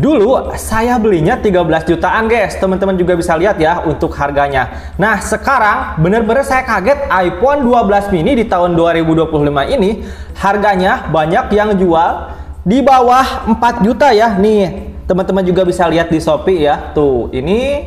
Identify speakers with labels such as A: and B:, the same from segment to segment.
A: Dulu saya belinya 13 jutaan guys, teman-teman juga bisa lihat ya untuk harganya. Nah sekarang bener-bener saya kaget, iPhone 12 mini di tahun 2025 ini harganya banyak yang jual di bawah 4 juta ya. Nih teman-teman juga bisa lihat di Shopee ya. Tuh ini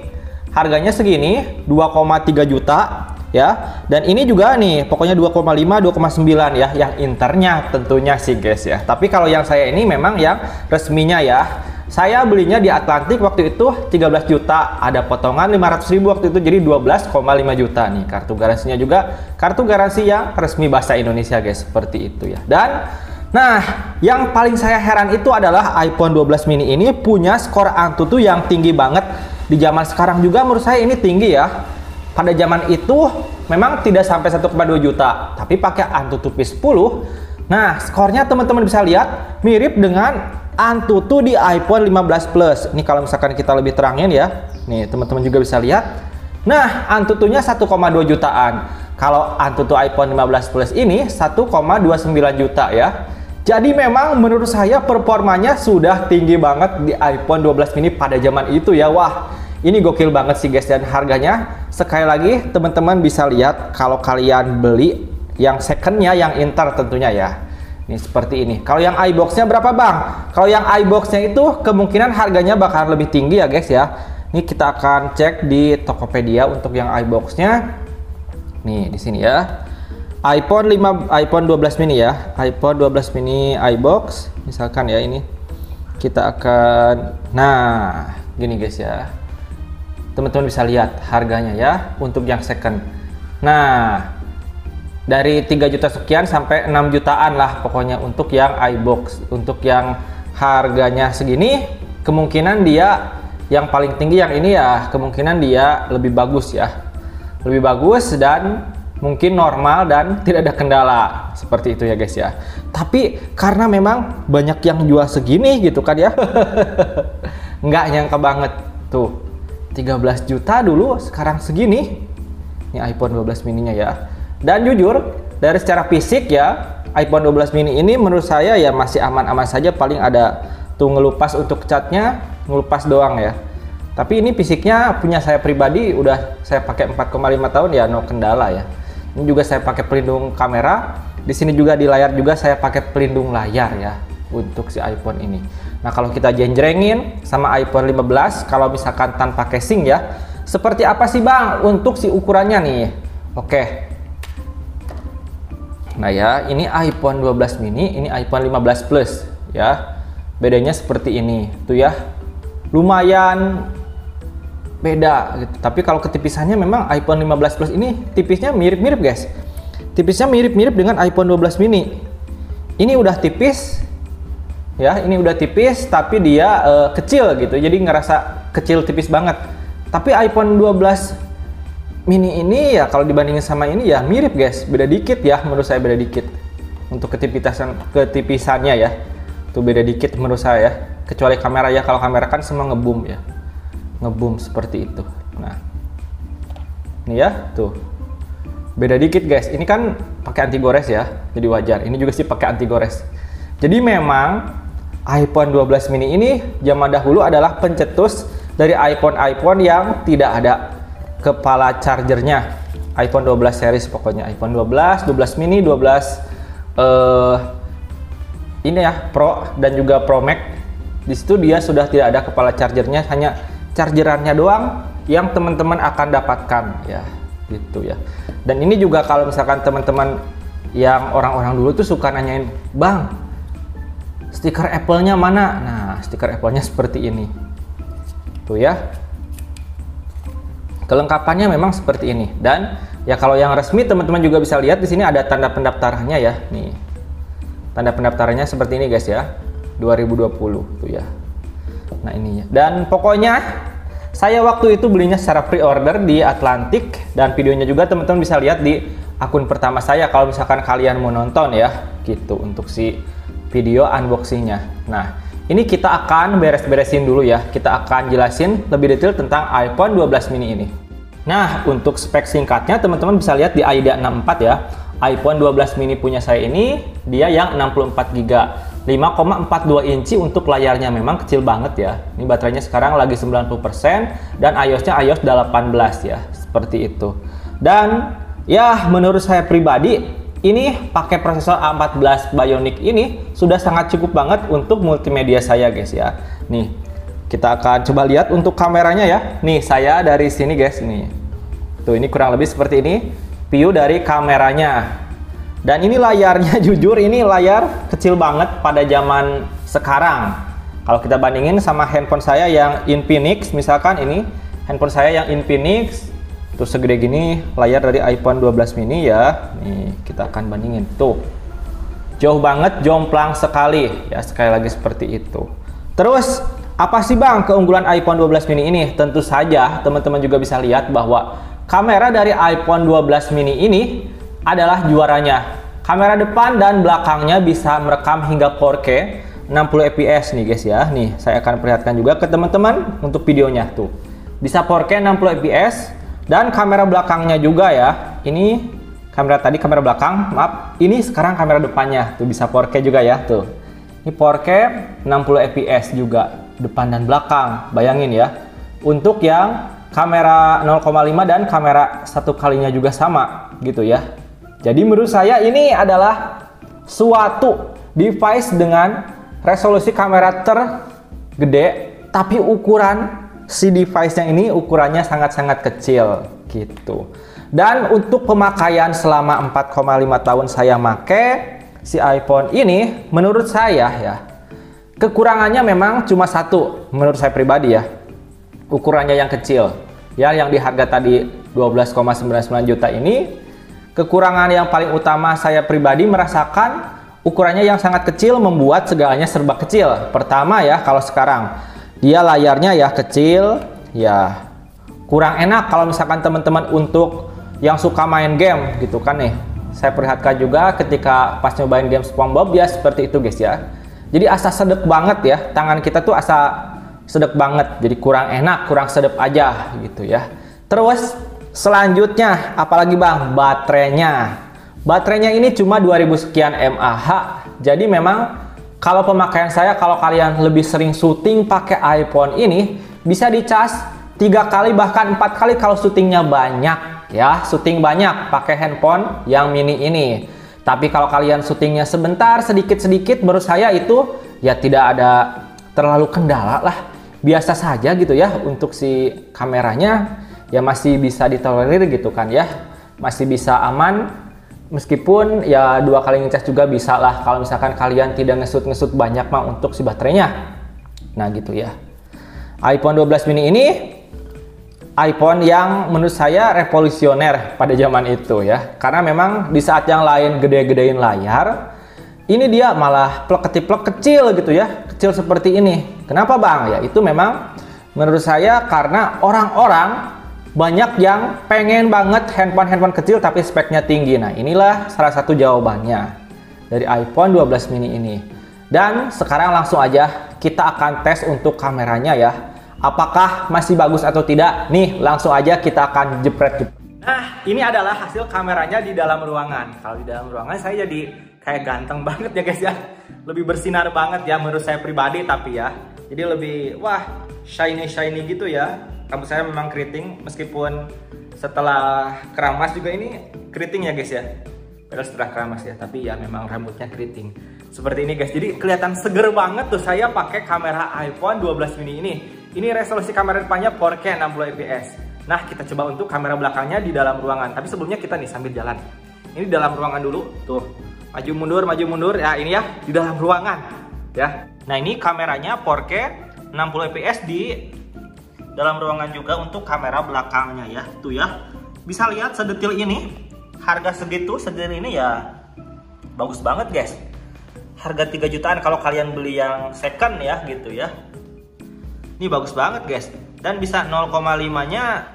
A: harganya segini 2,3 juta ya. Dan ini juga nih pokoknya 2,5 2,9 ya, yang internya tentunya sih guys ya. Tapi kalau yang saya ini memang yang resminya ya. Saya belinya di Atlantik waktu itu 13 juta, ada potongan 500.000 waktu itu, jadi 12,5 juta nih. Kartu garansinya juga kartu garansi yang resmi bahasa Indonesia guys, seperti itu ya. Dan nah, yang paling saya heran itu adalah iPhone 12 mini ini punya skor Antutu yang tinggi banget. Di zaman sekarang juga menurut saya ini tinggi ya. Pada zaman itu memang tidak sampai 1,2 juta, tapi pakai Antutu P10. Nah, skornya teman-teman bisa lihat mirip dengan Antutu di iPhone 15 Plus. Ini kalau misalkan kita lebih terangin ya. Nih, teman-teman juga bisa lihat. Nah, Antutunya 1,2 jutaan. Kalau Antutu iPhone 15 Plus ini 1,29 juta ya. Jadi memang menurut saya performanya sudah tinggi banget di iPhone 12 mini pada zaman itu ya. Wah, ini gokil banget sih guys. Dan harganya sekali lagi teman-teman bisa lihat kalau kalian beli yang secondnya, yang inter tentunya ya. Ini seperti ini. Kalau yang iBox-nya berapa bang? Kalau yang iBox-nya itu kemungkinan harganya bakal lebih tinggi ya guys ya. Ini kita akan cek di Tokopedia untuk yang iBox-nya. Nih di sini ya. iPhone 12 mini ya. iPhone 12 mini iBox. Misalkan ya ini. Kita akan, nah gini guys ya. Teman-teman bisa lihat harganya ya untuk yang second. Nah, dari 3 juta sekian sampai 6 jutaan lah pokoknya untuk yang iBox. Untuk yang harganya segini kemungkinan dia yang paling tinggi yang ini ya, kemungkinan dia lebih bagus ya, lebih bagus dan mungkin normal dan tidak ada kendala seperti itu ya guys ya. Tapi karena memang banyak yang jual segini gitu kan ya. Nggak nyangka banget tuh 13 juta dulu sekarang segini. Ini iPhone 12 mininya ya. Dan jujur, dari secara fisik ya, iPhone 12 mini ini menurut saya ya masih aman-aman saja. Paling ada tuh ngelupas untuk catnya, ngelupas doang ya. Tapi ini fisiknya punya saya pribadi, udah saya pakai 4,5 tahun ya, no kendala ya. Ini juga saya pakai pelindung kamera. Di sini juga di layar juga saya pakai pelindung layar ya untuk si iPhone ini. Nah kalau kita jenjrengin sama iPhone 15, kalau misalkan tanpa casing ya, seperti apa sih bang untuk si ukurannya nih? Oke. Nah ya, ini iPhone 12 mini, ini iPhone 15 Plus ya. Bedanya seperti ini tuh ya. Lumayan beda gitu. Tapi kalau ketipisannya memang iPhone 15 Plus ini tipisnya mirip-mirip guys. Tipisnya mirip-mirip dengan iPhone 12 mini. Ini udah tipis ya, ini udah tipis tapi dia kecil gitu. Jadi ngerasa kecil tipis banget. Tapi iPhone 12 mini ini ya kalau dibandingin sama ini ya mirip guys, beda dikit ya, menurut saya beda dikit untuk ketipisannya ya, tuh beda dikit menurut saya ya. Kecuali kamera ya, kalau kamera kan semua ngebum ya, ngebum seperti itu. Nah ini ya tuh beda dikit guys. Ini kan pakai anti gores ya, jadi wajar. Ini juga sih pakai anti gores. Jadi memang iPhone 12 mini ini zaman dahulu adalah pencetus dari iPhone yang tidak ada kepala chargernya. iPhone 12 series pokoknya, iPhone 12, 12 mini, 12 ini ya Pro dan juga Pro Max. Di situ dia sudah tidak ada kepala chargernya, hanya chargerannya doang yang teman-teman akan dapatkan ya, gitu ya. Dan ini juga kalau misalkan teman-teman yang orang-orang dulu tuh suka nanyain, "Bang, stiker Apple-nya mana?" Nah, stiker Apple-nya seperti ini. Tuh ya. Kelengkapannya memang seperti ini. Dan ya kalau yang resmi teman-teman juga bisa lihat di sini ada tanda pendaftarannya ya. Nih. Tanda pendaftarannya seperti ini guys ya. 2020 tuh ya. Nah, ini ya. Dan pokoknya saya waktu itu belinya secara pre-order di Atlantik dan videonya juga teman-teman bisa lihat di akun pertama saya kalau misalkan kalian mau nonton ya. Gitu untuk si video unboxingnya. Nah, ini kita akan beres-beresin dulu ya. Kita akan jelasin lebih detail tentang iPhone 12 mini ini. Nah, untuk spek singkatnya teman-teman bisa lihat di AIDA 64 ya. iPhone 12 mini punya saya ini dia yang 64 GB. 5,42 inci untuk layarnya, memang kecil banget ya. Ini baterainya sekarang lagi 90% dan iOS-nya iOS 18 ya, seperti itu. Dan ya menurut saya pribadi ini pakai prosesor A14 Bionic ini sudah sangat cukup banget untuk multimedia saya guys ya. Nih, kita akan coba lihat untuk kameranya ya. Nih, saya dari sini guys, nih. Tuh, ini kurang lebih seperti ini view dari kameranya. Dan ini layarnya jujur ini layar kecil banget pada zaman sekarang. Kalau kita bandingin sama handphone saya yang Infinix, misalkan ini handphone saya yang Infinix, tuh segede gini layar dari iPhone 12 mini ya. Nih, kita akan bandingin. Tuh, jauh banget, jomplang sekali ya, sekali lagi seperti itu. Terus, apa sih bang keunggulan iPhone 12 mini ini? Tentu saja teman-teman juga bisa lihat bahwa kamera dari iPhone 12 mini ini adalah juaranya. Kamera depan dan belakangnya bisa merekam hingga 4K 60 fps nih guys ya. Nih, saya akan perlihatkan juga ke teman-teman untuk videonya tuh. Bisa 4K 60 fps dan kamera belakangnya juga ya. Ini kamera tadi kamera belakang, maaf. Ini sekarang kamera depannya tuh bisa 4K juga ya tuh. Ini 4K 60 fps juga depan dan belakang. Bayangin ya. Untuk yang kamera 0,5 dan kamera satu kalinya juga sama gitu ya. Jadi menurut saya ini adalah suatu device dengan resolusi kamera tergede, tapi ukuran si device-nya ini ukurannya sangat-sangat kecil gitu. Dan untuk pemakaian selama 4,5 tahun saya make si iPhone ini, menurut saya ya, kekurangannya memang cuma satu menurut saya pribadi ya. Ukurannya yang kecil. Ya, yang di harga tadi 12,99 juta ini, kekurangan yang paling utama saya pribadi merasakan ukurannya yang sangat kecil membuat segalanya serba kecil. Pertama ya, kalau sekarang dia layarnya ya kecil, ya kurang enak kalau misalkan teman-teman untuk yang suka main game gitu kan nih. Saya perlihatkan juga ketika pas nyobain game SpongeBob ya seperti itu guys ya. Jadi asa sedek banget ya, tangan kita tuh asa sedek banget, jadi kurang enak, kurang sedep aja gitu ya. Terus selanjutnya, apalagi bang, baterainya. Baterainya ini cuma 2000 sekian mAh. Jadi memang kalau pemakaian saya, kalau kalian lebih sering syuting pakai iPhone ini, bisa dicas 3 kali bahkan 4 kali kalau syutingnya banyak ya. Syuting banyak pakai handphone yang mini ini. Tapi kalau kalian syutingnya sebentar, sedikit-sedikit, menurut saya itu ya tidak ada terlalu kendala lah. Biasa saja gitu ya untuk si kameranya. Ya masih bisa ditolerir gitu kan ya, masih bisa aman, meskipun ya 2 kali ngecas juga bisa lah kalau misalkan kalian tidak ngesut banyak mah untuk si baterainya. Nah gitu ya, iPhone 12 mini ini iPhone yang menurut saya revolusioner pada zaman itu ya, karena memang di saat yang lain gede-gedein layar, ini dia malah plek-ketiplek kecil gitu ya, kecil seperti ini. Kenapa bang? Ya itu memang menurut saya karena orang-orang banyak yang pengen banget handphone kecil tapi speknya tinggi. Nah inilah salah satu jawabannya dari iPhone 12 mini ini. Dan sekarang langsung aja kita akan tes untuk kameranya ya, apakah masih bagus atau tidak. Nih langsung aja kita akan jepret. Nah ini adalah hasil kameranya di dalam ruangan. Kalau di dalam ruangan saya jadi kayak ganteng banget ya guys ya, lebih bersinar banget ya menurut saya pribadi. Tapi ya jadi lebih wah shiny gitu ya. Rambut saya memang keriting, meskipun setelah keramas juga ini keriting ya guys ya. Padahal setelah keramas ya, tapi ya memang rambutnya keriting. Seperti ini guys, jadi kelihatan seger banget tuh saya pakai kamera iPhone 12 mini ini. Ini resolusi kamera depannya 4K 60 fps. Nah kita coba untuk kamera belakangnya di dalam ruangan. Tapi sebelumnya kita nih sambil jalan. Ini di dalam ruangan dulu, tuh. Maju mundur, ya ini ya, di dalam ruangan. Ya. Nah ini kameranya 4K 60 fps di dalam ruangan juga untuk kamera belakangnya ya. Tuh ya, bisa lihat sedetil ini. Harga segitu, sedetil ini ya bagus banget guys. Harga 3 jutaan kalau kalian beli yang second ya gitu ya. Ini bagus banget guys. Dan bisa 0,5 nya.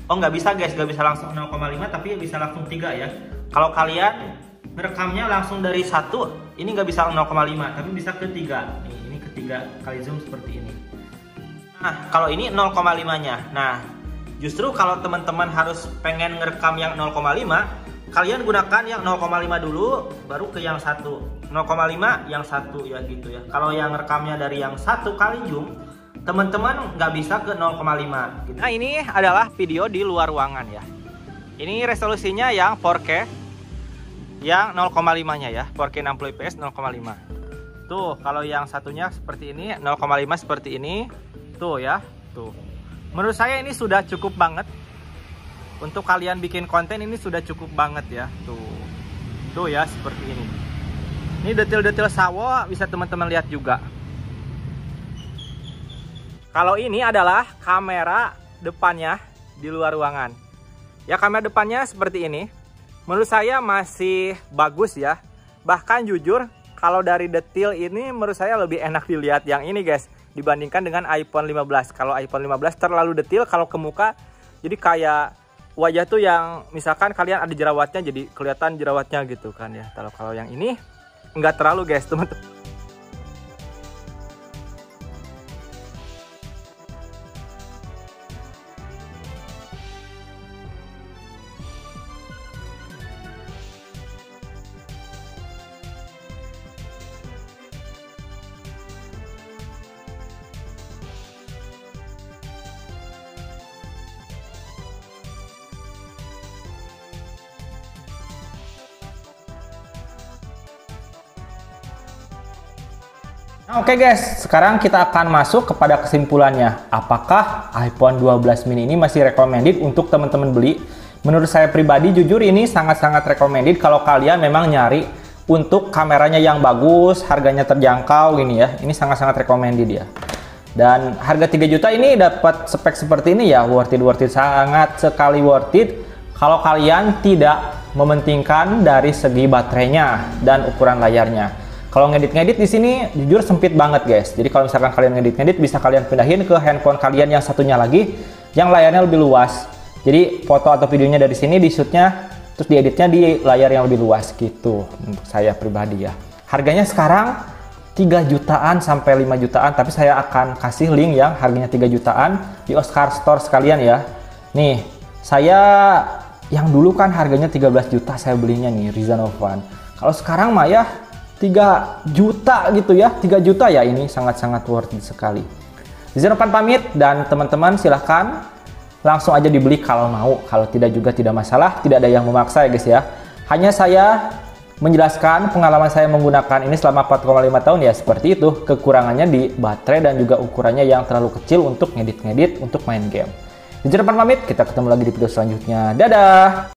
A: Oh nggak bisa guys, nggak bisa langsung 0,5 tapi bisa langsung 3 ya. Kalau kalian merekamnya langsung dari 1, ini nggak bisa 0,5 tapi bisa ke 3. Nih, ini ke 3 kali zoom seperti ini. Nah, kalau ini 0,5 nya. Nah, justru kalau teman-teman harus pengen ngerekam yang 0,5, kalian gunakan yang 0,5 dulu, baru ke yang 1. 0,5, yang satu ya gitu ya. Kalau yang rekamnya dari yang satu kali zoom, teman-teman nggak bisa ke 0,5 gitu. Nah ini adalah video di luar ruangan ya. Ini resolusinya yang 4K, yang 0,5 nya ya, 4K 60 fps 0,5. Tuh kalau yang satunya seperti ini 0,5 seperti ini. Tuh ya, tuh. Menurut saya ini sudah cukup banget. Untuk kalian bikin konten ini sudah cukup banget ya. Tuh ya seperti ini. Ini detail-detail sawah bisa teman-teman lihat juga. Kalau ini adalah kamera depannya di luar ruangan. Ya kamera depannya seperti ini. Menurut saya masih bagus ya. Bahkan jujur kalau dari detail ini menurut saya lebih enak dilihat yang ini guys. Dibandingkan dengan iPhone 15. Kalau iPhone 15 terlalu detail kalau ke muka. Jadi kayak wajah tuh yang misalkan kalian ada jerawatnya jadi kelihatan jerawatnya gitu kan ya. Kalau yang ini nggak terlalu guys teman-teman. Nah, oke guys, sekarang kita akan masuk kepada kesimpulannya. Apakah iPhone 12 mini ini masih recommended untuk teman-teman beli? Menurut saya pribadi, jujur ini sangat-sangat recommended kalau kalian memang nyari untuk kameranya yang bagus, harganya terjangkau gini ya. Ini sangat-sangat recommended ya. Dan harga 3 juta ini dapat spek seperti ini ya, worth it, sangat sekali worth it. Kalau kalian tidak mementingkan dari segi baterainya dan ukuran layarnya. Kalau ngedit-ngedit di sini jujur sempit banget guys. Jadi kalau misalkan kalian ngedit-ngedit bisa kalian pindahin ke handphone kalian yang satunya lagi yang layarnya lebih luas. Jadi foto atau videonya dari sini di shootnya terus dieditnya di layar yang lebih luas gitu untuk saya pribadi ya. Harganya sekarang 3 jutaan sampai 5 jutaan, tapi saya akan kasih link yang harganya 3 jutaan di Oscar Store sekalian ya. Nih, saya yang dulu kan harganya 13 juta saya belinya nih Ryzen One. Kalau sekarang mah ya 3 juta gitu ya, 3 juta ya, ini sangat-sangat worth it sekali. Ryzen One pamit dan teman-teman silahkan langsung aja dibeli kalau mau, kalau tidak juga tidak masalah, tidak ada yang memaksa ya guys ya. Hanya saya menjelaskan pengalaman saya menggunakan ini selama 4,5 tahun ya, seperti itu. Kekurangannya di baterai dan juga ukurannya yang terlalu kecil untuk ngedit-ngedit, untuk main game. Ryzen One pamit, kita ketemu lagi di video selanjutnya. Dadah!